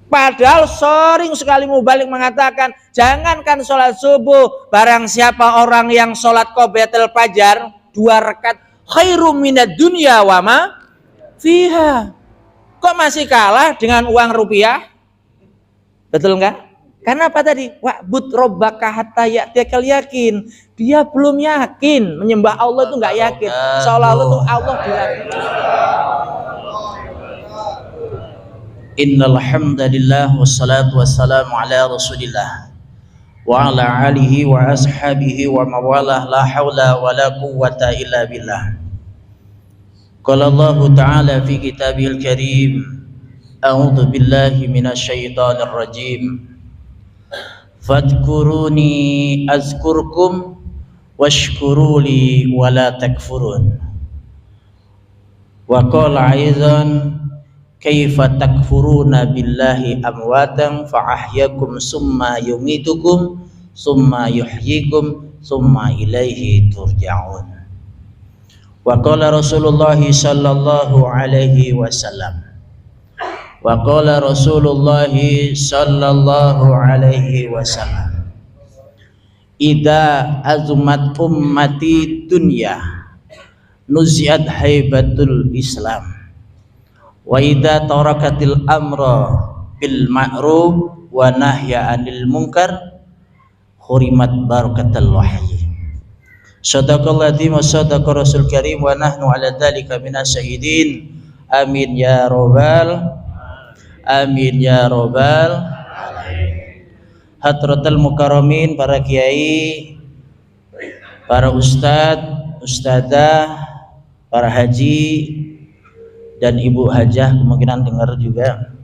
Padahal sering sekali mubalik mengatakan, jangankan sholat subuh, barang siapa orang yang sholat qobliyah fajar 2 rakaat khairum minad dunya wa ma fiha. Kok masih kalah dengan uang rupiah? Betul enggak? Karena apa tadi? Wa'bud rabbaka hatta ya'tiyakal yakin. Dia belum yakin, menyembah Allah itu enggak yakin. Seolah-olah itu Allah dilakukan. Innal hamdalillah wassalatu wassalamu ala Rasulillah wa ala alihi wa ashabihi wa mawalah la haula wa la quwwata illa billah. Qala Allah ta'ala fi kitabihil karim, a'udzu billahi minasy syaithanir rajim. Fadhkuruni azkurkum washkuruli wa la takfurun. Wa qala aidan kaifa takfuruna billahi amwatan fa ahyakum summa yumitukum summa yuhyikum summa ilaihi turja'un. Wa qala Rasulullah sallallahu alaihi wasallam, wa qala Rasulullah sallallahu alaihi wasallam, idza azumat ummati dunya nuziat haibatul Islam wa idza tarakatil amra bil ma'ruf wa nahya 'anil munkar hurimat barakatul wahyi. Shadaqallahu wa sadaqa rasul karim wa nahnu 'ala dzalika minas syahidin. Amin ya rabbal amin ya rabbal alamin. Hadratul mukarramin, para kiai, para ustadz, ustadzah, para haji dan ibu hajah kemungkinan dengar juga,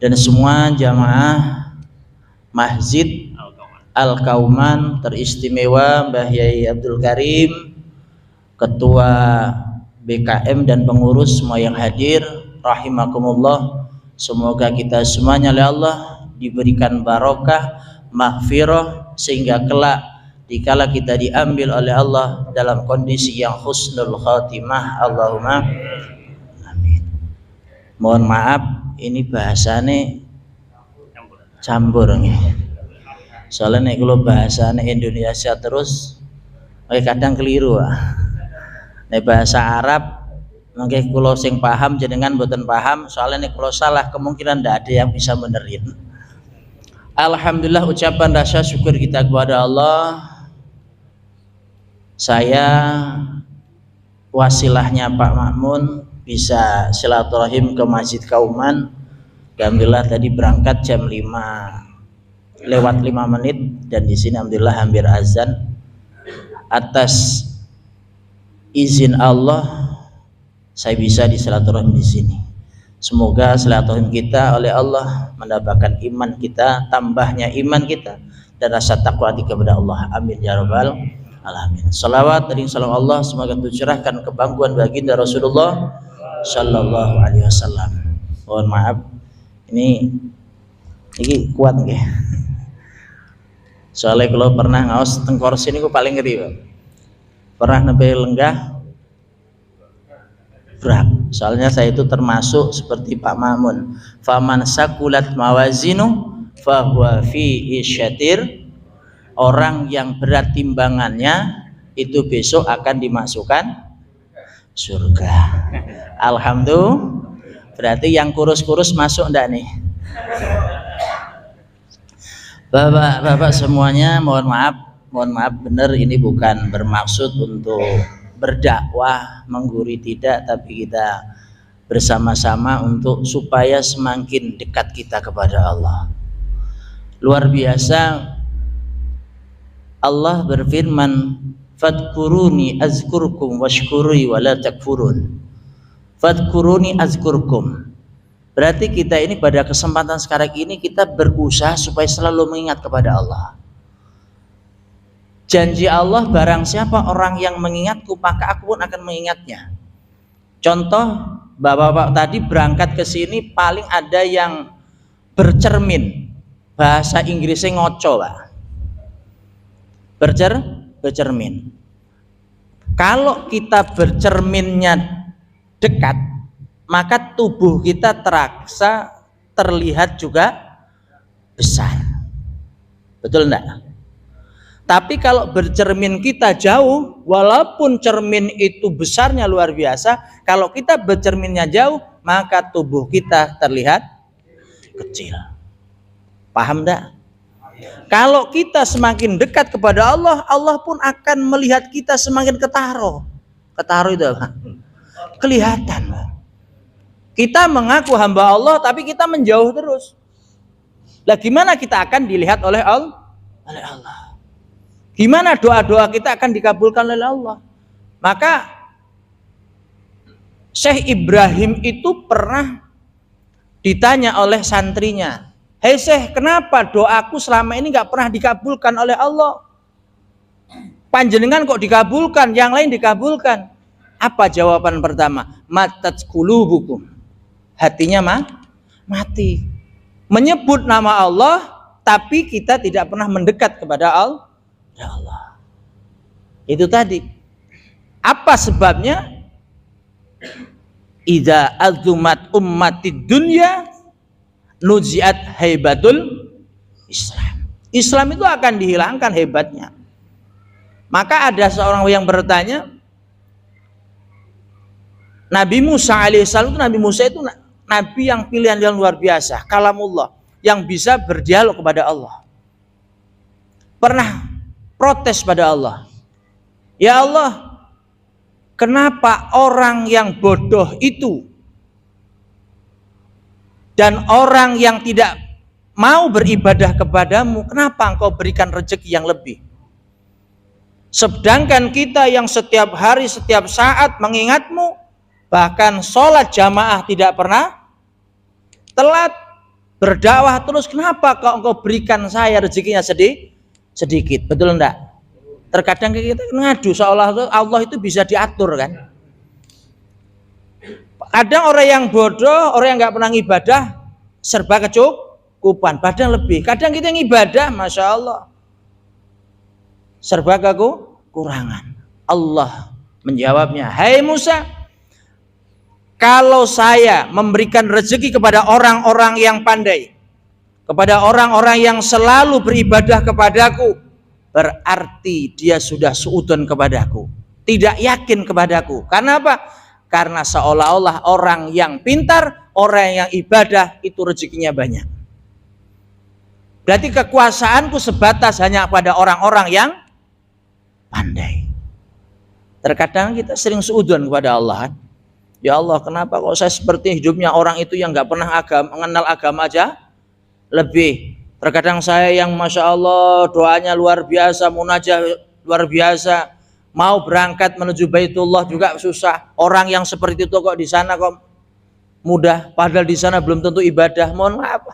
dan semua jamaah Masjid Al-Kauman teristimewa Mbah Yai Abdul Karim, ketua BKM dan pengurus semua yang hadir rahimakumullah. Semoga kita semuanya oleh Allah diberikan barokah, maghfirah, sehingga kelak dikala kita diambil oleh Allah dalam kondisi yang husnul khatimah. Allahumma mohon maaf, ini bahasane campur nih. Soalnya nek kalau bahasane Indonesia terus, kadang keliru. Nek bahasa Arab, mungkin kalau sing paham jenengan mboten paham. Soalnya nek kalau salah kemungkinan tidak ada yang bisa menerin. Alhamdulillah, ucapan rasa syukur kita kepada Allah. Saya wasilahnya Pak Makmun bisa silaturahim ke Masjid Kauman. Alhamdulillah tadi berangkat jam 5 lewat 5 menit dan di sini alhamdulillah hampir azan. Atas izin Allah saya bisa disilaturahim di sini. Semoga silaturahim kita oleh Allah mendapatkan iman kita, tambahnya iman kita dan rasa takwa kepada Allah. Amin ya rabbal alamin. Salawat dan salam Allah semoga tercurahkan kebanggaan baginda Rasulullah sallallahu alaihi wasallam. Mohon maaf, ini kuat nggih. Soalnya kalau pernah ngaos teng kursi niku paling ngeri, Pak. Pernah nembe lenggah berat. Soalnya saya itu termasuk seperti Pak Mamun. Faman sakulat mawazinu fahuwa fi isyatir. Orang yang berat timbangannya itu besok akan dimasukkan surga. Alhamdulillah. Berarti yang kurus-kurus masuk enggak nih? Bapak-bapak semuanya, mohon maaf benar, ini bukan bermaksud untuk berdakwah menggurui, tidak, tapi kita bersama-sama untuk supaya semakin dekat kita kepada Allah. Luar biasa, Allah berfirman, fadkuruni azkurkum washkuri wala takfurun. Fadkuruni azkurkum. Berarti kita ini pada kesempatan sekarang ini kita berusaha supaya selalu mengingat kepada Allah. Janji Allah, barang siapa orang yang mengingatku maka aku pun akan mengingatnya. Contoh, bapak-bapak tadi berangkat ke sini paling ada yang bercermin. Bahasa Inggrisnya ngoco, Pak. Bercermin. Kalau kita bercerminnya dekat, maka tubuh kita terlihat juga besar. Betul enggak? Tapi kalau bercermin kita jauh, walaupun cermin itu besarnya luar biasa, kalau kita bercerminnya jauh, maka tubuh kita terlihat kecil. Paham enggak? Kalau kita semakin dekat kepada Allah, Allah pun akan melihat kita semakin ketaro. Ketaro itu apa? Kelihatan. Kita mengaku hamba Allah, tapi kita menjauh terus. Lah gimana kita akan dilihat oleh Allah? Gimana doa-doa kita akan dikabulkan oleh Allah? Maka Syekh Ibrahim itu pernah ditanya oleh santrinya, "Hei Syekh, kenapa doaku selama ini gak pernah dikabulkan oleh Allah? Panjenengan kok dikabulkan, yang lain dikabulkan?" Apa jawaban pertama? Matat qulubukum. Hatinya mati. Menyebut nama Allah, tapi kita tidak pernah mendekat kepada Allah. Itu tadi. Apa sebabnya? Idza azumat ummatid dunya nuziat haibatul Islam. Islam itu akan dihilangkan hebatnya. Maka ada seorang yang bertanya, Nabi Musa alaihissalam, Nabi Musa itu nabi yang pilihan yang luar biasa, kalamullah, yang bisa berdialog kepada Allah. Pernah protes pada Allah, "Ya Allah, kenapa orang yang bodoh itu dan orang yang tidak mau beribadah kepadamu, kenapa engkau berikan rezeki yang lebih? Sedangkan kita yang setiap hari, setiap saat mengingatmu, bahkan sholat jamaah tidak pernah telat, berdakwah terus, kenapa kok engkau berikan saya rezekinya sedikit?" Betul enggak? Terkadang kita ngadu seolah Allah itu bisa diatur kan. Kadang orang yang bodoh, orang yang nggak pernah ibadah, serba kecukupan, padahal lebih. Kadang kita yang ibadah, masya Allah, serba kekurangan. Allah menjawabnya, "Hai Musa, kalau saya memberikan rezeki kepada orang-orang yang pandai, kepada orang-orang yang selalu beribadah kepadaku, berarti dia sudah suudon kepadaku, tidak yakin kepadaku. Karena apa? Karena seolah-olah orang yang pintar, orang yang ibadah itu rezekinya banyak. Berarti kekuasaanku sebatas hanya pada orang-orang yang pandai." Terkadang kita sering suudon kepada Allah. Ya Allah, kenapa kok saya seperti hidupnya orang itu yang nggak pernah mengenal agama aja lebih. Terkadang saya yang masya Allah doanya luar biasa, munajah luar biasa, mau berangkat menuju Baitullah juga susah. Orang yang seperti itu kok di sana kok mudah, padahal di sana belum tentu ibadah. Mohon maaf,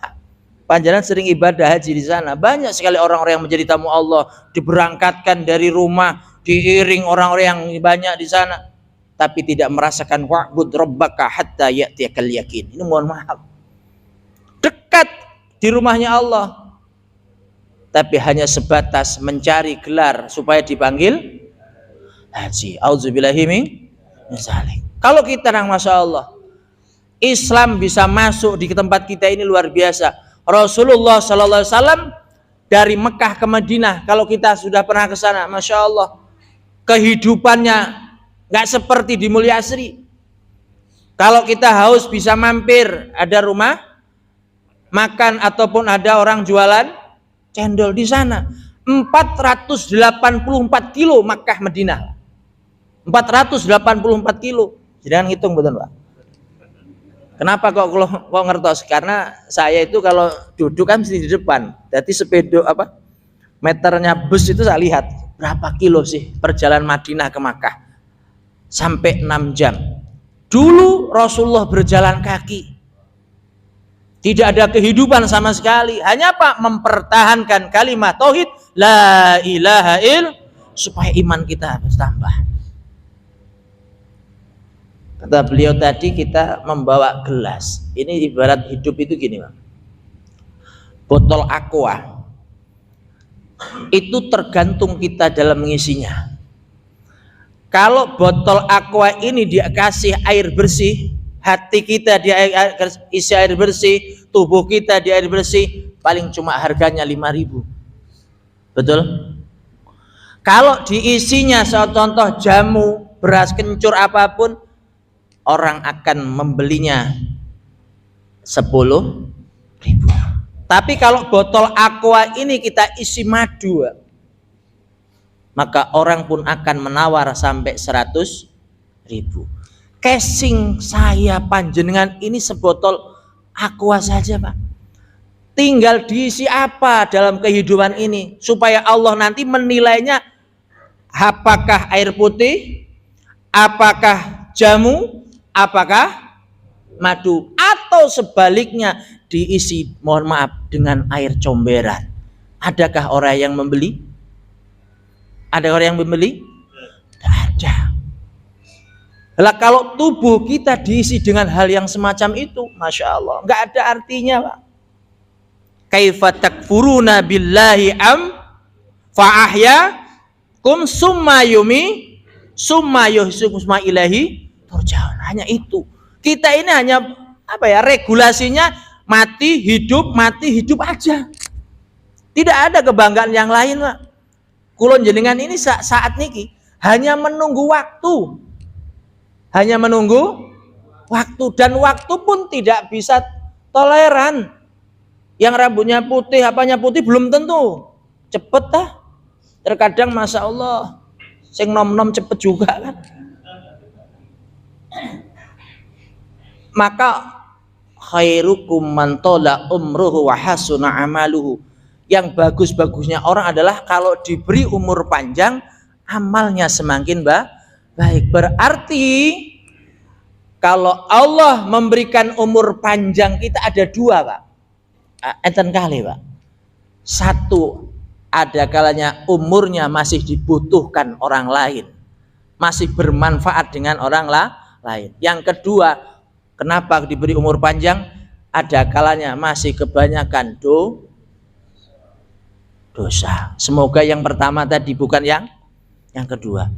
panjenengan sering ibadah haji di sana. Banyak sekali orang-orang yang menjadi tamu Allah, diberangkatkan dari rumah, diiring orang-orang yang banyak di sana, tapi tidak merasakan wa'bud rabbaka hatta ya'tiyakal yakin. Ini mohon maaf, dekat di rumahnya Allah, tapi hanya sebatas mencari gelar supaya dipanggil haji. Auzubillahi min dzalik. Kalau kita nang masya Allah, Islam bisa masuk di tempat kita ini luar biasa. Rasulullah Sallallahu Alaihi Wasallam dari Mekah ke Madinah, kalau kita sudah pernah ke sana, masya Allah, kehidupannya nggak seperti di Mulia Asri. Kalau kita haus bisa mampir, ada rumah makan ataupun ada orang jualan cendol di sana. 484 kilo Makkah Madinah. 484 kilo. Jangan hitung betul Pak. Kenapa kok ngertos? Karena saya itu kalau duduk kan mesti di depan. Jadi sepeda meternya bus itu saya lihat berapa kilo sih perjalanan Madinah ke Makkah. Sampai 6 jam. Dulu Rasulullah berjalan kaki. Tidak ada kehidupan sama sekali. Hanya apa? Mempertahankan kalimat tauhid la ilaha il, supaya iman kita bertambah. Kata beliau tadi, kita membawa gelas. Ini ibarat hidup itu gini, Bang. Botol aqua itu tergantung kita dalam mengisinya. Kalau botol aqua ini dikasih air bersih, hati kita isi air bersih, tubuh kita di air bersih, paling cuma harganya 5.000. Betul? Kalau diisinya contoh jamu, beras kencur apapun, orang akan membelinya 10.000. Tapi kalau botol aqua ini kita isi madu, maka orang pun akan menawar sampai 100.000. Casing saya panjenengan ini sebotol aqua saja, Pak. Tinggal diisi apa dalam kehidupan ini supaya Allah nanti menilainya, apakah air putih, apakah jamu, apakah madu, atau sebaliknya diisi, mohon maaf, dengan air comberan. Adakah orang yang membeli? Ada orang yang membeli? Tidak ada. Lah kalau tubuh kita diisi dengan hal yang semacam itu, masya Allah, nggak ada artinya, Pak. Kaifa takfuruna billahi fa ahyakum summa yuhyikum summa ilahi turja'un. Hanya itu. Kita ini hanya apa ya, regulasinya mati hidup aja. Tidak ada kebanggaan yang lain, Pak. Kulon jenengan ini saat niki hanya menunggu waktu. Hanya menunggu waktu, dan waktu pun tidak bisa toleran. Yang rambutnya putih, apanya putih belum tentu cepet dah. Terkadang masya Allah sing nom-nom cepet juga kan. Maka khairukum man tola umruhu wa hasuna amaluhu. Yang bagus-bagusnya orang adalah kalau diberi umur panjang, amalnya semakin baik. Berarti kalau Allah memberikan umur panjang kita ada dua, Pak. Enten kali, Pak. Satu, ada kalanya umurnya masih dibutuhkan orang lain, masih bermanfaat dengan orang lain. Yang kedua, kenapa diberi umur panjang? Ada kalanya masih kebanyakan dosa. Semoga yang pertama tadi bukan yang kedua.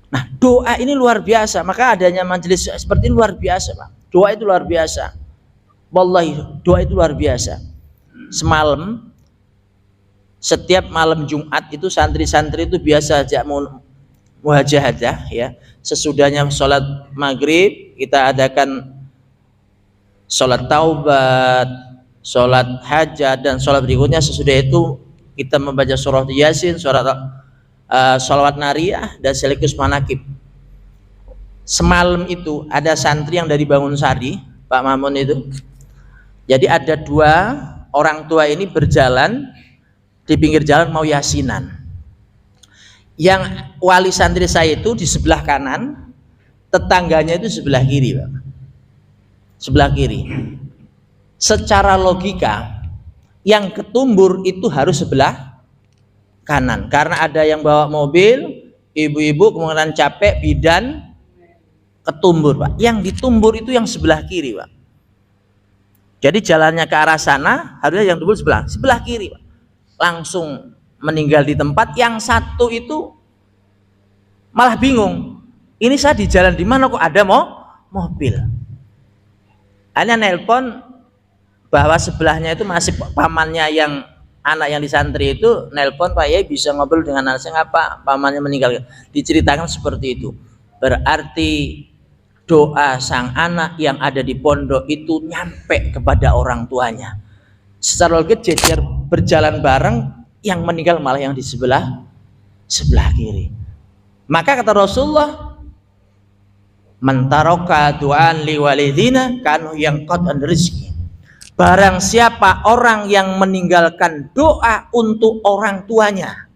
Nah, doa ini luar biasa. Maka adanya majelis seperti ini luar biasa, Pak. Doa itu luar biasa. Wallahi, doa itu luar biasa. Semalam, setiap malam Jumat itu santri-santri itu biasa ajak muhajahadah, ya. Sesudahnya sholat maghrib kita adakan sholat taubat, sholat hajat, dan sholat berikutnya sesudah itu kita membaca surah Yasin, sholawat nariyah, dan sekaligus manakib. Semalam itu ada santri yang dari Bangunsari, Pak Mamun itu. Jadi ada dua orang tua ini berjalan di pinggir jalan mau yasinan. Yang wali santri saya itu di sebelah kanan, tetangganya itu sebelah kiri, Pak. Sebelah kiri. Secara logika yang ketumbur itu harus sebelah kanan, karena ada yang bawa mobil, ibu-ibu kemudian capek, bidan, ketumbur, Pak. Yang ditumbur itu yang sebelah kiri, Pak. Jadi jalannya ke arah sana, harusnya yang tumbur sebelah kiri, Pak. Langsung meninggal di tempat. Yang satu itu malah bingung, ini saya di jalan di mana kok ada mobil. Hanya nelpon bahwa sebelahnya itu masih pamannya, yang anak yang di santri itu nelpon, Pak Yai bisa ngobrol dengan anak saya apa, pamannya meninggal. Diceritakan seperti itu. Berarti doa sang anak yang ada di pondok itu nyampe kepada orang tuanya. Secara logis jejer berjalan bareng, yang meninggal malah yang di sebelah kiri. Maka kata Rasulullah, "Mentaroka du'an liwalidina kanu yang qad'an rizki." Barang siapa orang yang meninggalkan doa untuk orang tuanya,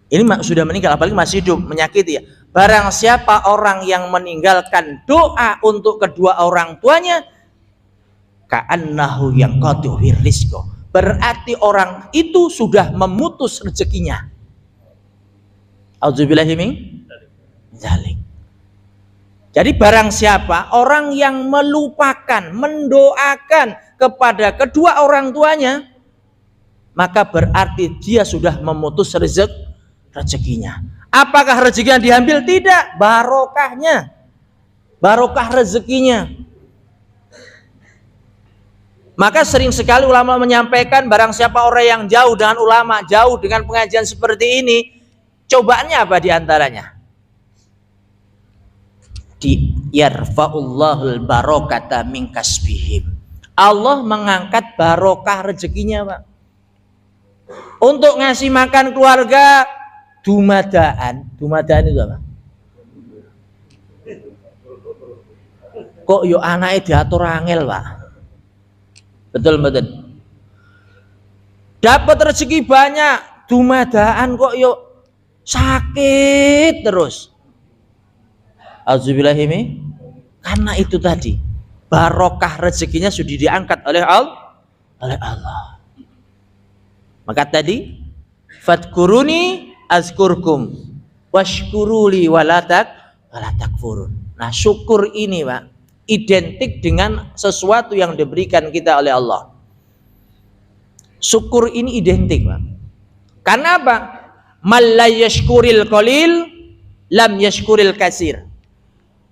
ini sudah meninggal, apalagi masih hidup, menyakiti ya. Barang siapa orang yang meninggalkan doa untuk kedua orang tuanya, ka'annahu yang qadu rizqo, berarti orang itu sudah memutus rezekinya. Auzubillahi min dzalik. Jadi barang siapa orang yang melupakan mendoakan kepada kedua orang tuanya, maka berarti dia sudah memutus rezekinya. Apakah rezekinya diambil? Tidak, barokahnya. barokah rezekinya. Maka sering sekali ulama menyampaikan barang siapa orang yang jauh dengan ulama, jauh dengan pengajian seperti ini, cobaannya apa diantaranya? Yarfa'ullahul barokata min kasbihim. Allah mengangkat barokah rezekinya, Pak. Untuk ngasih makan keluarga, dumadaan itu apa? Kok yo anaknya diatur angel, Pak. Betul. Dapat rezeki banyak, dumadaan kok yuk sakit terus. Auzubillahi. Karena itu tadi barokah rezekinya sudah diangkat oleh Allah. Maka tadi fadkuruni azkurkum washkuruli walatakfurun. Nah, syukur ini, Pak, identik dengan sesuatu yang diberikan kita oleh Allah. Syukur ini identik, Pak. Karena apa? Man la yashkuril qalil lam yashkuril katsir.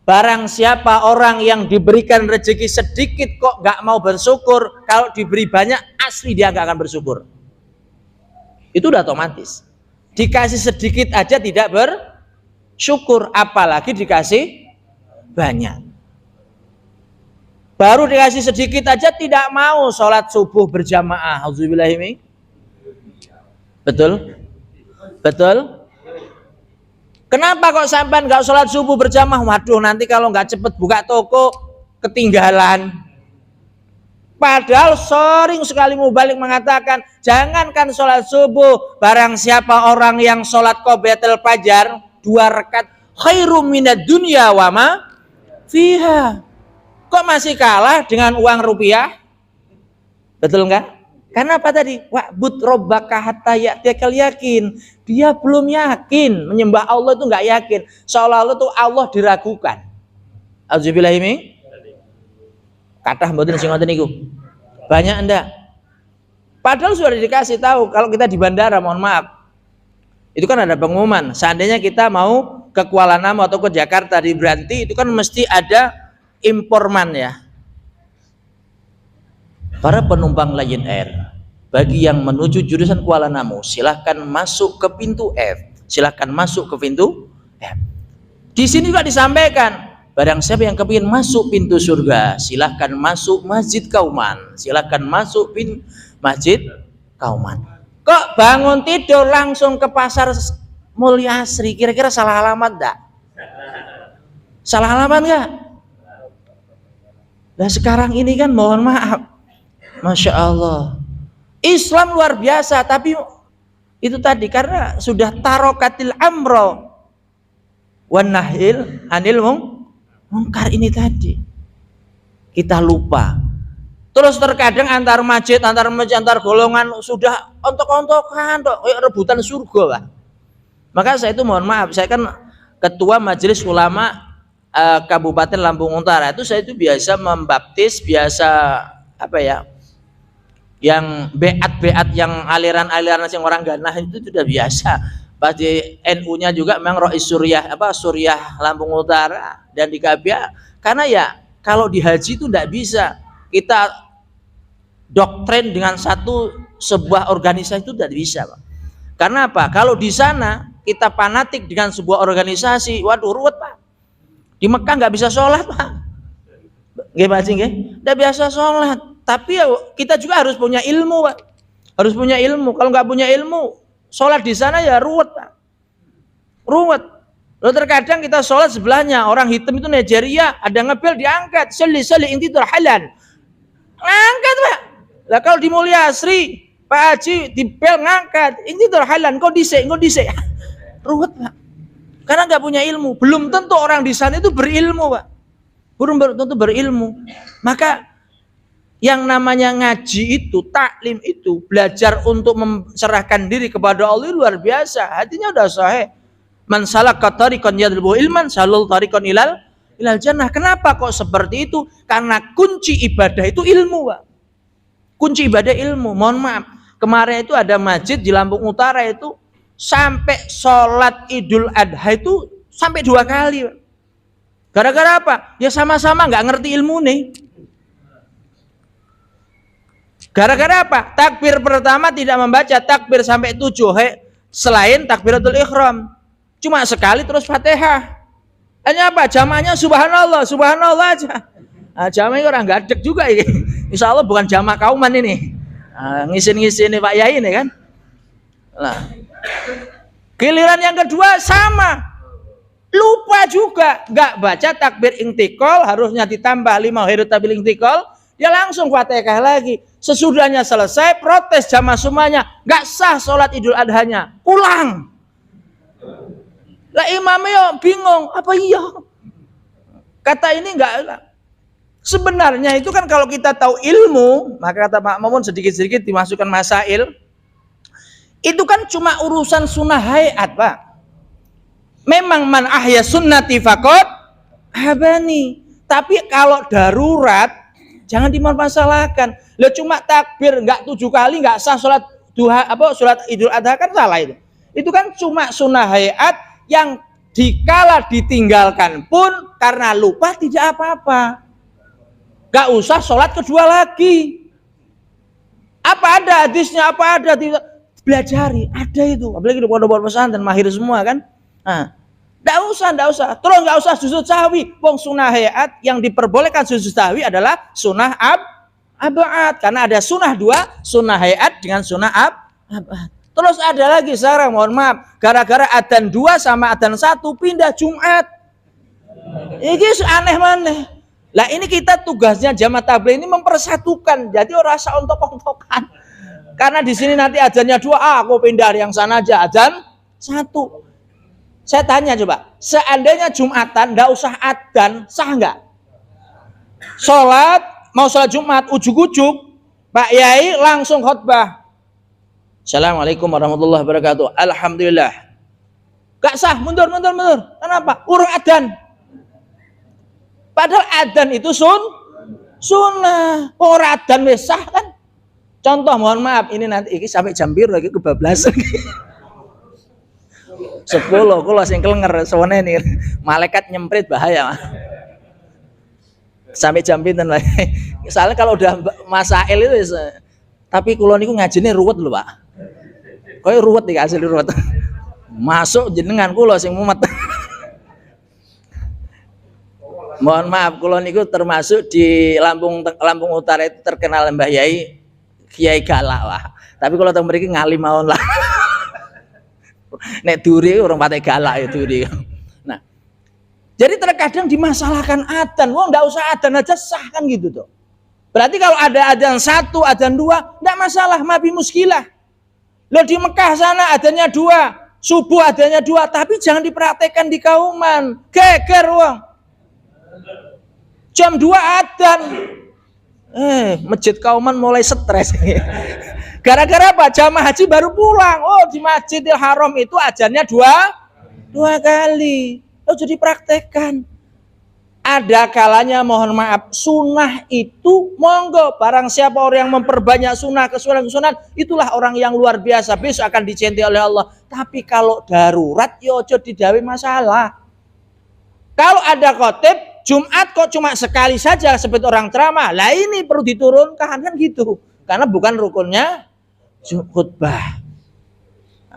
Barang siapa orang yang diberikan rezeki sedikit kok gak mau bersyukur, kalau diberi banyak asli dia gak akan bersyukur. Itu udah otomatis. Dikasih sedikit aja tidak bersyukur, apalagi dikasih banyak. Baru dikasih sedikit aja tidak mau sholat subuh berjamaah. Auzubillahi. Betul? Kenapa kok sampean nggak sholat subuh berjamaah? Waduh, nanti kalau nggak cepet buka toko ketinggalan. Padahal sering sekali mubalik mengatakan, jangankan sholat subuh, barang siapa orang yang sholat qobliyah fajar 2 rakaat khairum minad dunya wa ma fiha. Kok masih kalah dengan uang rupiah? Betul enggak? Karena apa tadi? Wa'bud rabbaka hatta ya'tiyakal yakin. Dia belum yakin, menyembah Allah itu enggak yakin. Seolah-olah itu Allah diragukan. Auzubillahi min. Kathah mboten sing ngoten niku. Banyak ndak? Padahal sudah dikasih tahu kalau kita di bandara, mohon maaf. Itu kan ada pengumuman. Seandainya kita mau ke Kuala Namu atau ke Jakarta di Branti, itu kan mesti ada informan ya. Para penumpang Lion Air, bagi yang menuju jurusan Kuala Namu, silahkan masuk ke pintu F. Silahkan masuk ke pintu F. Di sini juga disampaikan, barang siapa yang kepingin masuk pintu surga, silahkan masuk Masjid Kauman. Silahkan masuk Masjid Kauman. Kok bangun tidur langsung ke pasar Mulyasri? Kira-kira salah alamat enggak? Salah alamat enggak? Nah sekarang ini kan mohon maaf, Masya Allah, Islam luar biasa, tapi itu tadi karena sudah tarokatil amro wan nahil anil mungkar ini tadi, kita lupa. Terus terkadang antar masjid, antar golongan sudah ontok-ontokan, rebutan surga, Pak. Maka saya itu mohon maaf, saya kan ketua Majelis Ulama Kabupaten Lampung Utara, itu saya itu biasa membaptis, biasa apa ya, yang beat yang aliran-aliran yang orang ganah itu sudah biasa. Pas di NU-nya juga memang Rois Suriah Lampung Utara dan di Kabia, karena ya kalau di haji itu tidak bisa kita doktrin dengan sebuah organisasi, itu tidak bisa, Pak. Karena apa? Kalau di sana kita fanatik dengan sebuah organisasi, waduh ruwet, Pak. Di Mekah nggak bisa sholat, Pak. Nggih, Pak Cing, nggak biasa sholat. Tapi ya kita juga harus punya ilmu, Pak. Harus punya ilmu. Kalau nggak punya ilmu, sholat di sana ya ruwet, Pak. Ruwet. Lalu terkadang kita sholat sebelahnya orang hitam itu Nigeria, ada ngebel diangkat, soli inti halan. Angkat, Pak. Lah kalau di Mulyasri, Pak Haji di bel ngangkat, inti halan, kok disek. Ruwet, Pak. Karena nggak punya ilmu. Belum tentu orang di sana itu berilmu, Pak. Belum tentu berilmu. Maka yang namanya ngaji itu, taklim itu, belajar untuk mencerahkan diri kepada Allah luar biasa. Hatinya udah sahih. Man salaka tariqan yadlubu ilman salul tariqan ilal jannah. Kenapa kok seperti itu? Karena kunci ibadah itu ilmu, Pak. Kunci ibadah ilmu. Mohon maaf, kemarin itu ada masjid di Lampung Utara itu sampai sholat Idul Adha itu sampai 2 kali, Pak. Gara-gara apa? Ya sama-sama nggak ngerti ilmu nih. Gara-gara apa? Takbir pertama tidak membaca takbir sampai 7 selain takbiratul ihram. Cuma sekali terus Fatihah. Hanya apa? Jamaahnya subhanallah, subhanallah aja. Nah, jamaahnya orang gadek juga ini. Insya Allah bukan jamaah kauman ini. Ngisin-ngisin ini Pak Yai ini kan. Nah, giliran yang kedua sama. Lupa juga. Nggak baca takbir intikal, harusnya ditambah 5 takbir intikal. Dia langsung Fatihah lagi. Sesudahnya selesai, protes jamaah semuanya. Nggak sah sholat Idul Adhanya. Pulang. Lah imamnya bingung. Apa iya? Kata ini nggak. Sebenarnya itu kan kalau kita tahu ilmu, maka kata Pak Mamun sedikit-sedikit dimasukkan masail. Itu kan cuma urusan sunnah hayat, Pak. Memang man ahya sunnati faqad habani. Tapi kalau darurat, jangan dipermasalahkan. Lah cuma takbir nggak 7 kali nggak sah sholat duha sholat Idul Adha kan salah itu. Itu kan cuma sunnah hayat yang dikala ditinggalkan pun karena lupa tidak apa-apa. Gak usah sholat kedua lagi. Apa ada hadisnya? Apa ada? Belajari. Ada itu. Apalagi di pondok pesantren mahir semua kan. Nah, gak usah. Terus gak usah sujud sahwi. Wong sunnah hayat yang diperbolehkan sujud sahwi adalah sunnah abad. Karena ada sunnah 2, sunnah hayat dengan sunnah abad. Terus ada lagi sekarang, mohon maaf, gara-gara adzan 2 sama adzan 1 pindah Jumat. Ini aneh maneh. Lah ini kita tugasnya jamaah tabligh ini mempersatukan. Jadi orang rasa ontok-ontokan. Karena di sini nanti adzannya 2, aku pindah yang sana aja adzan 1. Saya tanya coba, seandainya Jumatan enggak usah adzan, sah enggak? Mau sholat Jumat ujuk-ujuk, Pak Yai langsung khutbah. Assalamualaikum warahmatullahi wabarakatuh. Alhamdulillah. Gak sah, mundur. Kenapa? Urung adzan. Padahal adzan itu sunnah. Ora adzan wis sah kan? Contoh mohon maaf, ini nanti iki sampai jam biru lagi kebablasan. 10 kula sing klenger sewene ini. Malaikat nyemprit bahaya. Sampai jam pinten lagi. Soalnya kalau udah masail itu tapi kula niku ngajine ruwet lho, Pak. Koyo ruwet iki asli ruwet. Masuk jenengan kula sing mumet. Mohon maaf, kula niku termasuk di Lampung Utara itu terkenal Mbah Yai Kiai galak lah. Tapi kalau teng mriki ngalim mawon lah. Nek duri orang pate galak itu duri. Nah, jadi terkadang dimasalahkan adzan. Wong enggak usah adzan aja sah kan gitu tuh. Berarti kalau ada adzan 1, adzan 2, enggak masalah, mabi muskilah. Loh di Mekah sana adzannya 2, subuh adzannya 2, tapi jangan dipraktekkan di kauman. Geger wong. Jam 2 adzan. Masjid kauman mulai stres. Gara-gara apa? Jamaah haji baru pulang. Oh, di Masjidil Haram itu adzannya 2 kali. Oh, jadi praktekkan. Ada kalanya mohon maaf, sunnah itu monggo. Barang siapa orang yang memperbanyak sunnah, kesunahan, itulah orang yang luar biasa. Besok akan dicintai oleh Allah. Tapi kalau darurat, yo ojo didawi masalah. Kalau ada khotib, Jumat kok cuma sekali saja seperti orang ceramah. Lah ini perlu diturunkan kan gitu. Karena bukan rukunnya khutbah.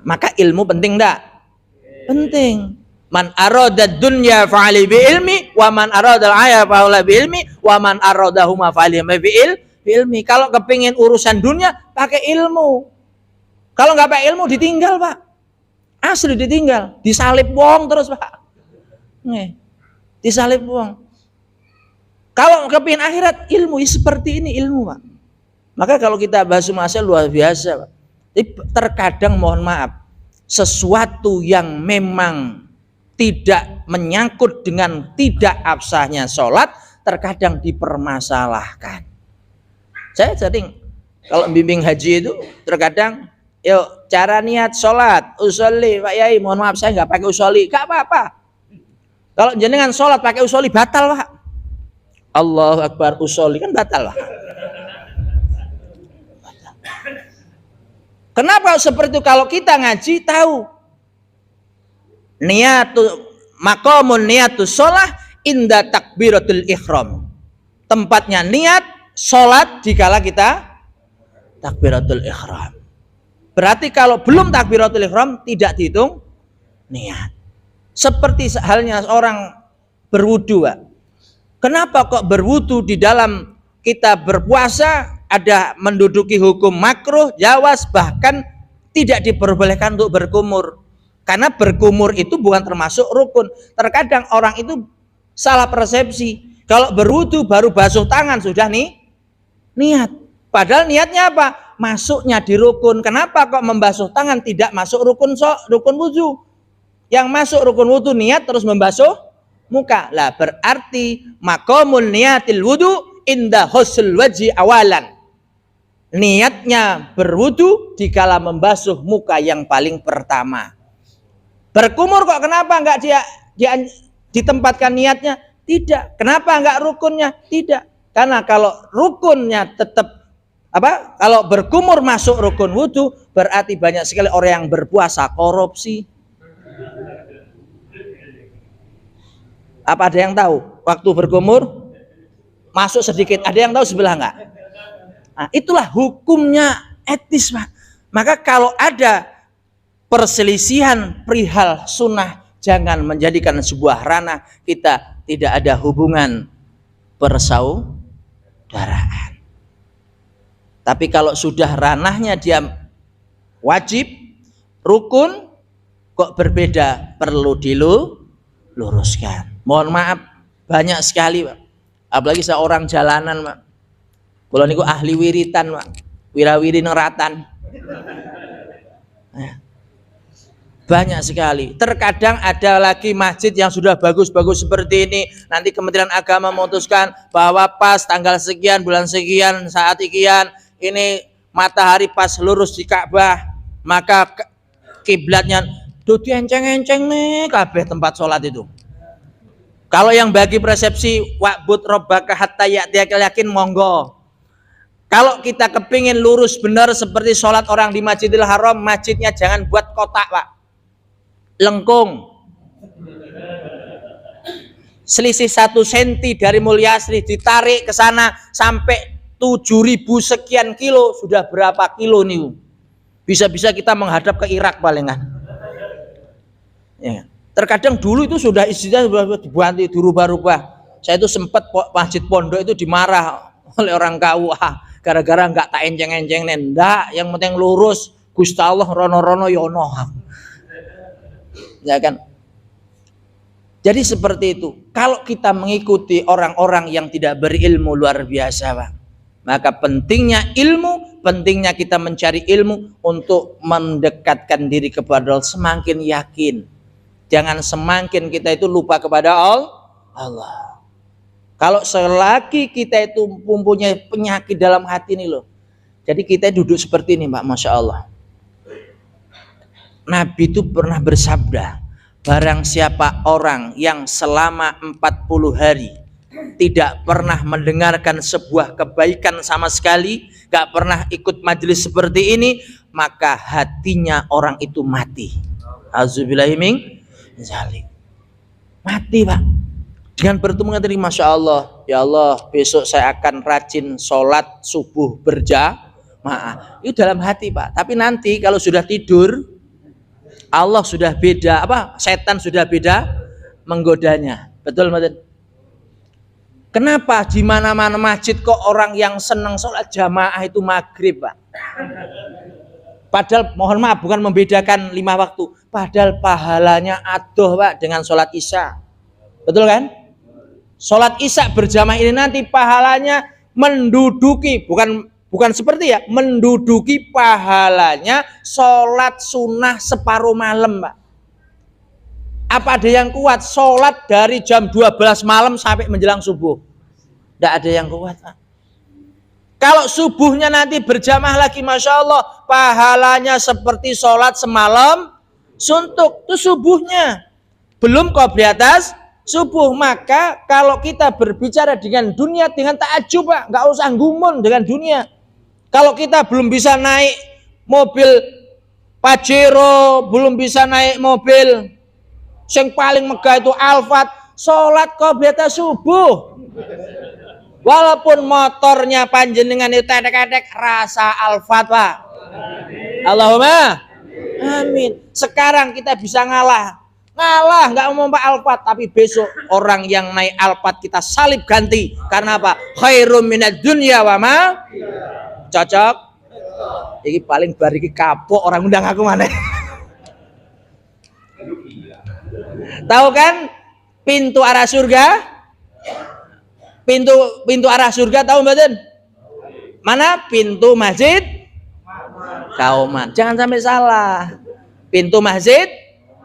Maka ilmu penting enggak? Penting. Man arada dunya fa'ali bi ilmi wa man arada al-aya fa'ala bi ilmi wa man aradahuma fa'ali bi ilmi. Kalau kepingin urusan dunia pakai ilmu. Kalau enggak pakai ilmu ditinggal, Pak. Asli ditinggal, disalib wong terus, Pak. Nih. Disalib wong. Kalau kepingin akhirat ilmu seperti ini ilmu, Pak. Maka kalau kita bahas masalah luar biasa, Pak. Terkadang mohon maaf, sesuatu yang memang tidak menyangkut dengan tidak absahnya sholat terkadang dipermasalahkan. Saya sering kalau bimbing haji itu terkadang, yuk cara niat sholat, usolli, Pak Yai, mohon maaf saya nggak pakai usolli, nggak apa-apa. Kalau jenengan sholat pakai usolli batal, Pak. Allahu Akbar usolli kan batal, Pak. Kenapa seperti itu? Kalau kita ngaji tahu niatu maqamun niatu sholah inda takbiratul ihram. Tempatnya niat sholat dikala kita takbiratul ihram. Berarti kalau belum takbiratul ihram tidak dihitung niat. Seperti halnya orang berwudu, Pak. Kenapa kok berwudu di dalam kita berpuasa ada menduduki hukum makruh, jawaz, bahkan tidak diperbolehkan untuk berkumur. Karena berkumur itu bukan termasuk rukun. Terkadang orang itu salah persepsi. Kalau berwudu baru basuh tangan sudah nih niat. Padahal niatnya apa? Masuknya di rukun. Kenapa kok membasuh tangan tidak masuk rukun wudu? Yang masuk rukun wudu niat terus membasuh muka. Lah berarti maqamul niyatil wudu inda husnul wajhi awalan. Niatnya berwudu dikala membasuh muka yang paling pertama. Berkumur kok kenapa enggak dia ditempatkan niatnya? Tidak. Kenapa enggak rukunnya? Tidak. Karena kalau rukunnya tetap kalau berkumur masuk rukun wudu, berarti banyak sekali orang yang berpuasa korupsi. Apa ada yang tahu? Waktu berkumur masuk sedikit, ada yang tahu sebelah enggak? Nah, itulah hukumnya etis, Pak. Maka kalau ada perselisihan perihal sunnah, jangan menjadikan sebuah ranah kita tidak ada hubungan persaudaraan. Tapi kalau sudah ranahnya dia wajib, rukun, kok berbeda, perlu diluruskan. Mohon maaf, banyak sekali, Pak. Apalagi seorang jalanan, Pak. Kalau niku ahli wiritan, Pak. Wirawiri neratan. Banyak sekali. Terkadang ada lagi masjid yang sudah bagus-bagus seperti ini. Nanti Kementerian Agama memutuskan bahwa pas tanggal sekian, bulan sekian, saat sekian, ini matahari pas lurus di Ka'bah, maka kiblatnya dadi enceng-enceng nih kabeh tempat sholat itu. Kalau yang bagi persepsi wa'bud rabbaka hatta ya'tiyakal yakin, monggo. Kalau kita kepingin lurus benar seperti sholat orang di Masjidil Haram, masjidnya jangan buat kotak, Pak. Lengkung. Selisih 1 senti dari Mulyasri ditarik ke sana sampai 7.000 sekian kilo, sudah berapa kilo nih? Bisa-bisa kita menghadap ke Irak palingan. Ya. Terkadang dulu itu sudah istilah dibuat dirubah-rubah. Saya itu sempat masjid pondok itu dimarah oleh orang KUA gara-gara nggak tak enceng-enceng nenda, yang penting lurus. Gusti Allah rono-rono yono. Ya kan? Jadi seperti itu. Kalau kita mengikuti orang-orang yang tidak berilmu luar biasa, Pak. Maka pentingnya ilmu, pentingnya kita mencari ilmu untuk mendekatkan diri kepada Allah, semakin yakin. Jangan semakin kita itu lupa kepada Allah. Kalau selagi kita itu mempunyai penyakit dalam hati ini loh. Jadi kita duduk seperti ini, Pak, Masya Allah. Nabi itu pernah bersabda, barang siapa orang yang selama 40 hari tidak pernah mendengarkan sebuah kebaikan sama sekali, gak pernah ikut majelis seperti ini, maka hatinya orang itu mati. Auzubillahi min dzalik. Mati, Pak. Dengan bertemu tadi, Masya Allah, ya Allah, besok saya akan rajin sholat subuh berjamaah. Itu dalam hati, Pak. Tapi nanti kalau sudah tidur, Allah sudah beda, setan sudah beda menggodanya. Betul, betul. Kenapa di mana-mana masjid kok orang yang senang sholat jamaah itu maghrib, Pak? Padahal mohon maaf bukan membedakan 5 waktu. Padahal pahalanya adoh, Pak, dengan sholat isya. Betul kan? Sholat isya berjamaah ini nanti pahalanya menduduki, bukan seperti ya, menduduki pahalanya sholat sunnah separuh malam, Pak. Apa ada yang kuat sholat dari jam 12 malam sampai menjelang subuh? Tidak ada yang kuat, Pak. Kalau subuhnya nanti berjamaah lagi, Masya Allah, pahalanya seperti sholat semalam suntuk. Itu subuhnya. Belum qobliyah subuh. Maka kalau kita berbicara dengan dunia dengan ta'ajub, Pak, nggak usah gumun dengan dunia. Kalau kita belum bisa naik mobil Pajero, belum bisa naik mobil yang paling megah itu Alphard, Sholat qobliyah subuh. Walaupun motornya panjenengan itu tedek-tedek rasa Al-Fatihah. Allahumma amin. Sekarang kita bisa ngalah nggak mau Pak Alphard, tapi besok orang yang naik Alphard kita salib ganti. Karena apa? Khairum minad dunya wa ma. Cocok. Ini paling bariki kapok orang undang aku mana. Tahu kan pintu arah surga? Pintu arah surga tahu mboten? Mana? Pintu Masjid Kauman. Jangan sampai salah. Pintu Masjid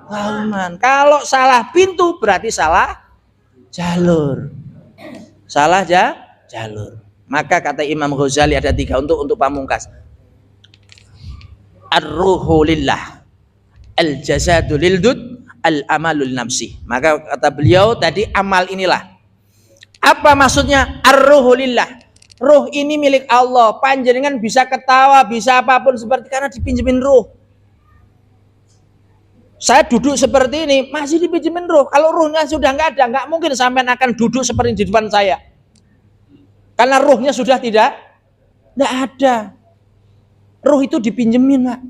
Kauman. Kalau salah pintu berarti salah jalur. Salah jalur. Maka kata Imam Ghazali ada 3 untuk pamungkas. Ar-ruhu lillah, al-jasadu lildud, al-amalul nafsi. Maka kata beliau tadi amal inilah. Apa maksudnya? Ar-ruhu lillah. Ruh ini milik Allah. Panjenengan bisa ketawa, bisa apapun seperti karena dipinjemin ruh. Saya duduk seperti ini masih dipinjemin ruh. Kalau ruhnya sudah nggak ada, nggak mungkin sampean akan duduk seperti di depan saya. Karena ruhnya sudah tidak ada. Ruh itu dipinjemin, Pak.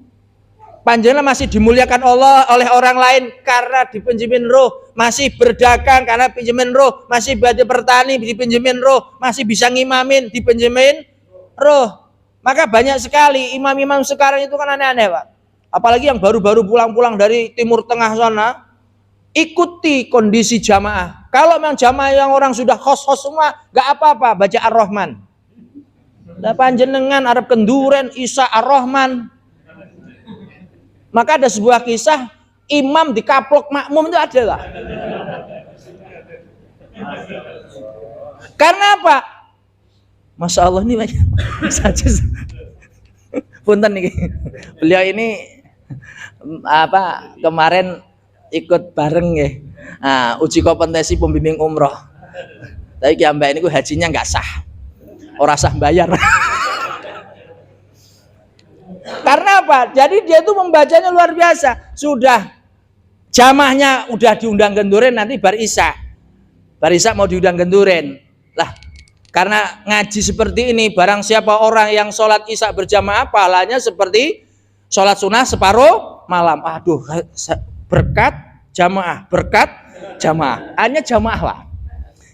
Panjenengan masih dimuliakan Allah oleh orang lain karena dipinjemin ruh, masih berdagang karena pinjemin ruh, masih bertani dipinjemin ruh, masih bisa ngimamin dipinjemin ruh. Maka banyak sekali imam-imam sekarang itu kan aneh-aneh, Pak. Apalagi yang baru-baru pulang-pulang dari Timur Tengah sana, ikuti kondisi jamaah. Kalau memang jamaah yang orang sudah khos-khos semua, gak apa-apa, baca Ar-Rahman. Nah, panjenengan Arab kenduren, Isa Ar-Rahman. Maka ada sebuah kisah, imam dikaplok makmum itu ada lah. Karena apa? Masya Allah ini banyak saja. Punten nih, beliau ini kemarin ikut bareng ya, uji kompetensi pembimbing umroh. Tapi mbak ini hajinya nggak sah, ora sah bayar. Karena apa? Jadi dia itu membacanya luar biasa. Sudah jamaahnya udah diundang genduren, nanti bar isya mau diundang genduren lah. Karena ngaji seperti ini, barang siapa orang yang sholat isya berjamaah pahalanya seperti sholat sunnah separuh malam. Aduh, berkat jamaah. Hanya jamaah lah.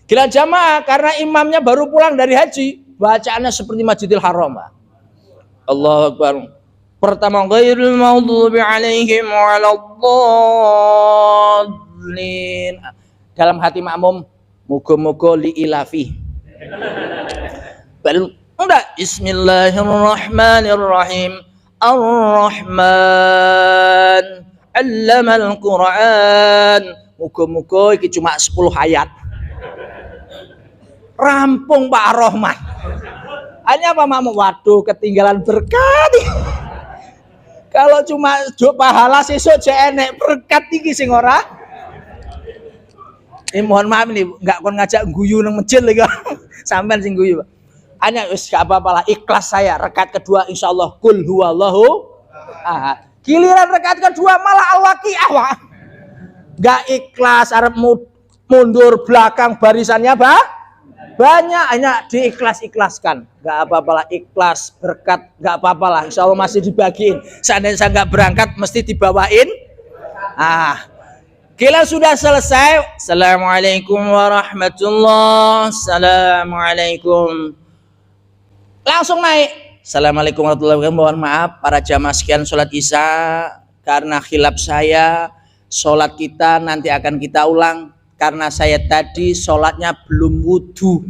Gila jamaah karena imamnya baru pulang dari haji, bacaannya seperti Masjidil Haram. Allahu Akbar. Pertama, ghairil maghdubi alaihim waladdallin. Dalam hati makmum, muga-muga liilafi. Baru enggak, Bismillahirrahmanirrahim. Ar-Rahman 'allamal Qur'an. Muga-muga iki cuma 10 ayat. Rampung Pak Ar-Rahman. Hanya apa makmum? Waduh, ketinggalan berkat. Kalau cuma pahala sesuk je enek berkat iki sing ora. Mohon maaf nih, enggak kon ngajak guyu nang masjid lagi. Sampean sing guyu, Pak. Hanya wis gak apa-apa lah, ikhlas saya. Rakaat kedua insyaallah qul huwallahu ahad. Giliran rakaat kedua malah al-waqiah, Pak. Enggak ikhlas, arep mundur belakang barisannya, Pak. Banyak, hanya diikhlas-ikhlaskan. Enggak apa-apa lah, ikhlas, berkat, enggak apa-apa lah. Insyaallah masih dibagiin. Seandainya saya enggak berangkat mesti dibawain. Kira sudah selesai. Assalamualaikum warahmatullahi. Assalamualaikum. Langsung naik. Assalamualaikum warahmatullahi wabarakatuh. Mohon maaf para jamaah sekian sholat isya. Karena khilaf saya, sholat kita nanti akan kita ulang. Karena saya tadi sholatnya belum wudhu.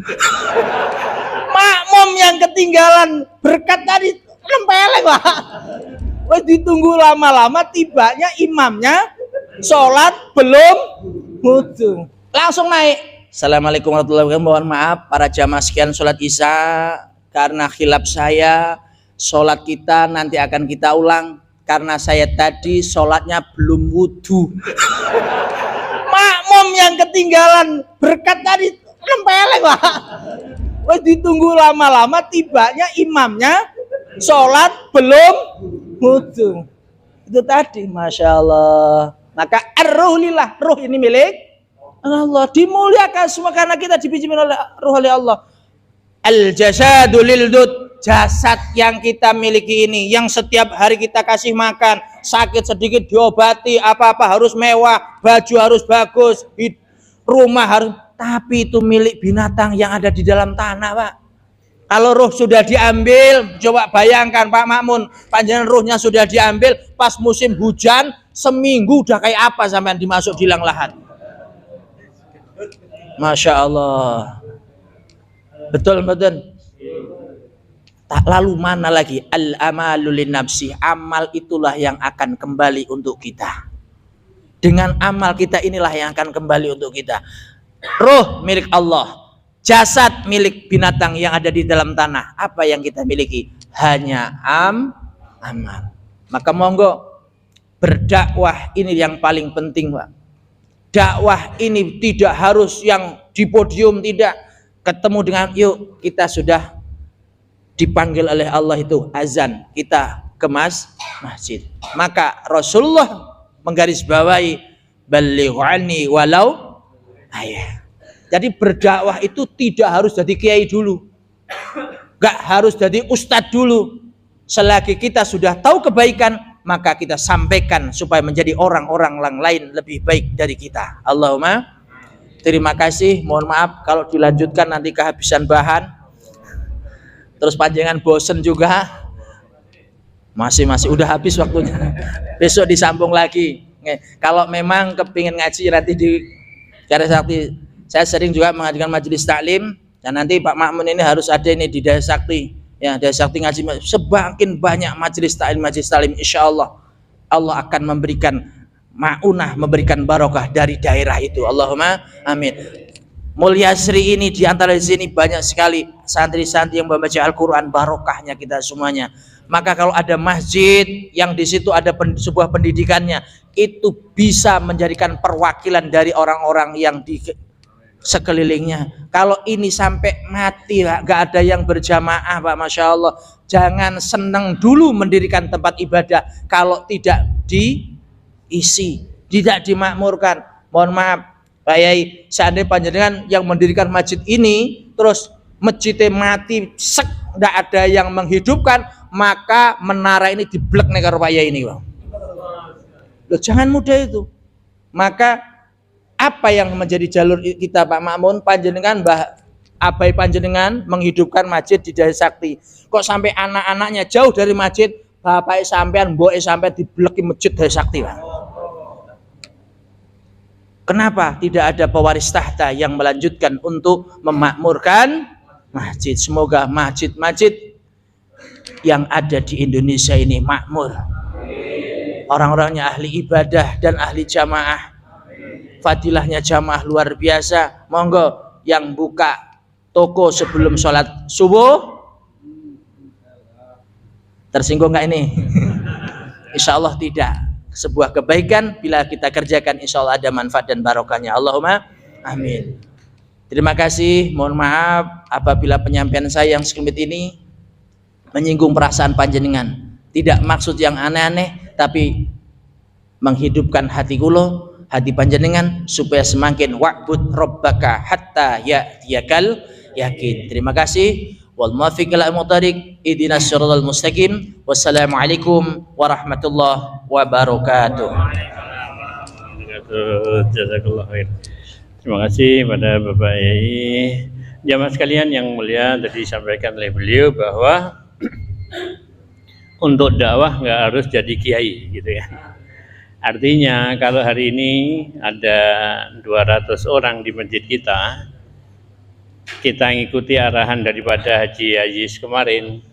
Makmum yang ketinggalan berkat tadi nempeleng, Pak. Wes ditunggu lama-lama, tibanya imamnya sholat belum wudhu. Langsung naik. Assalamualaikum warahmatullahi wabarakatuh. Mohon maaf para jamaah sekian sholat isya. Karena khilaf saya, sholat kita nanti akan kita ulang. Karena saya tadi sholatnya belum wudhu. Makmum yang ketinggalan berkat tadi nempeleng, Pak. Wes ditunggu lama-lama, tibanya imamnya sholat belum wudhu. Itu tadi, Masya Allah. Maka ar-ruh lillah, ruh ini milik Allah, dimuliakan semua karena kita dipimpin oleh ruh oleh Allah. Al jasadu lil dud, jasad yang kita miliki ini, yang setiap hari kita kasih makan, sakit sedikit diobati, apa-apa harus mewah, baju harus bagus, rumah harus, tapi itu milik binatang yang ada di dalam tanah, Pak. Kalau ruh sudah diambil, coba bayangkan Pak Makmun, panjenengan ruhnya sudah diambil pas musim hujan, seminggu udah kayak apa sampai dimasuk di liang lahat. Masya Allah. Betul. Tak lalu mana lagi al-amalu linnafsi, amal itulah yang akan kembali untuk kita. Dengan amal kita inilah yang akan kembali untuk kita. Ruh milik Allah, jasad milik binatang yang ada di dalam tanah. Apa yang kita miliki? Hanya amal. Maka monggo, berdakwah ini yang paling penting, Pak. Dakwah ini tidak harus yang di podium, tidak. Ketemu dengan yuk kita sudah dipanggil oleh Allah itu azan, kita ke masjid. Maka Rasulullah menggarisbawahi balighu anni walau ayah. Jadi berdakwah itu tidak harus jadi kiai dulu, gak harus jadi ustadz dulu. Selagi kita sudah tahu kebaikan, maka kita sampaikan supaya menjadi orang-orang yang lain lebih baik dari kita. Allahumma terima kasih. Mohon maaf kalau dilanjutkan nanti kehabisan bahan. Terus panjangan bosen juga. Masih udah habis waktunya. Besok disambung lagi. Kalau memang kepingin ngaji nanti di Karya Sakti, saya sering juga mengadakan majelis taklim, dan nanti Pak Makmun ini harus ada ini di Daya Sakti. Ya, Daya Sakti ngaji, semakin banyak majelis taklim, insya Allah Allah akan memberikan ma'unah, memberikan barokah dari daerah itu. Allahumma amin. Mulyasri ini di antara di sini banyak sekali santri-santri yang membaca Al-Quran, barokahnya kita semuanya. Maka kalau ada masjid yang di situ ada sebuah pendidikannya, itu bisa menjadikan perwakilan dari orang-orang yang di sekelilingnya. Kalau ini sampai mati, gak ada yang berjamaah, Pak, Masya Allah. Jangan senang dulu mendirikan tempat ibadah kalau tidak diisi, tidak dimakmurkan. Mohon maaf Pak Yai, seandainya panjenengan yang mendirikan masjid ini, terus masjidnya mati, tidak ada yang menghidupkan, maka menara ini diblek nih karo Pak Yai ini, Bang. Loh, jangan mudah itu. Maka apa yang menjadi jalur kita, Pak Makmun? Panjenengan abai panjenengan menghidupkan masjid di Daya Sakti. Kok sampai anak-anaknya jauh dari masjid, bapak sampean, mbok sampai dibleki masjid Daya Sakti, Pak. Kenapa tidak ada pewaris tahta yang melanjutkan untuk memakmurkan masjid? Semoga masjid-masjid yang ada di Indonesia ini makmur. Orang-orangnya ahli ibadah dan ahli jamaah. Fadilahnya jamaah luar biasa. Monggo yang buka toko sebelum sholat subuh, tersinggung nggak ini? Insya Allah tidak. Sebuah kebaikan bila kita kerjakan, insya Allah ada manfaat dan barokahnya. Allahumma amin. Terima kasih. Mohon maaf apabila penyampaian saya yang sekelumit ini menyinggung perasaan panjenengan. Tidak maksud yang aneh-aneh, tapi menghidupkan hati kulo, hati panjenengan, supaya semakin wa'bud rabbaka hatta ya'tiyakal yakin. Terima kasih. Wal muwaffiq ila muthariq, ihdinas siratal mustaqim. Wassalamualaikum warahmatullahi wabarakatuh. Jazakallah khair. Terima kasih pada Bapak Yai. Jamaah sekalian yang mulia, tadi disampaikan oleh beliau bahwa untuk dakwah nggak harus jadi kiai gitu ya. Artinya kalau hari ini ada 200 orang di masjid kita ngikuti arahan daripada Haji Aziz kemarin,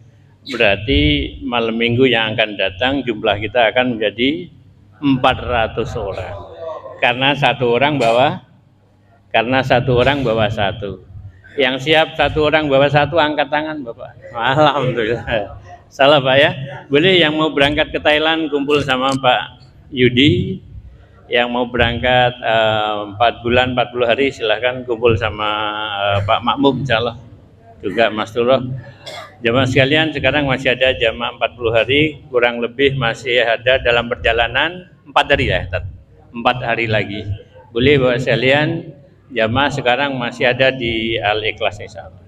berarti malam minggu yang akan datang jumlah kita akan menjadi 400 orang. Karena satu orang bawa satu. Yang siap satu orang bawa satu, angkat tangan Bapak. Alhamdulillah. Salah Pak ya. Boleh yang mau berangkat ke Thailand kumpul sama Pak Yudi. Yang mau berangkat 4 bulan 40 hari silahkan kumpul sama Pak Makmum insyaallah, juga Mas Turoh. Jamaah sekalian, sekarang masih ada jamaah 40 hari, kurang lebih masih ada dalam perjalanan 4 hari ya, 4 hari lagi. Boleh Bapak sekalian, jamaah sekarang masih ada di Al-Ikhlas insyaallah.